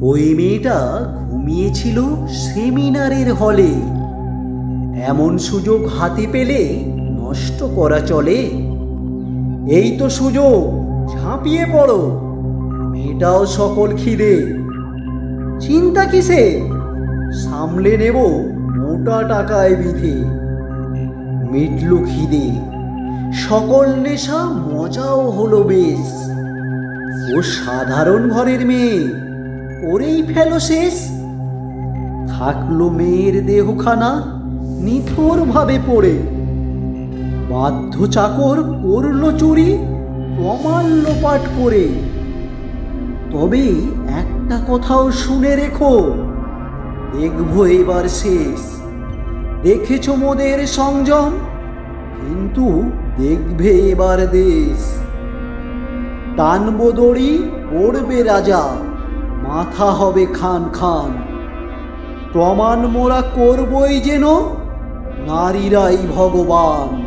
ওই মেয়েটা ঘুমিয়েছিল সেমিনারের হলে। এমন সুযোগ হাতে পেলে নষ্ট করা চলে? এই তো সুযোগ, ঝাঁপিয়ে পড়ো। মেয়েটাও সকল খিদে। চিন্তা কিসে? সামলে নেব মোটা টাকায় বিধে। মিটল খিদে, সকল নেশা, মজাও হলো বেশ। ও সাধারণ ঘরের মেয়ে, ওরেই ফেলো শেষ। থাকলো মেয়ের দেহখানা নিথর ভাবে পড়ে। বাধ্য চাকর করলো চুরি, প্রমাণ লোপাট করে। তবে একটা কথাও শুনে রেখো, দেখবো এবার শেষ। দেখেছ মোদের সংযম, কিন্তু দেখবে এবার দেশ। টানবো দড়ি, পড়বে রাজা, মাথা হবে খান খান। প্রমাণ মোরা করবই যেন নারীরাই ভগবান।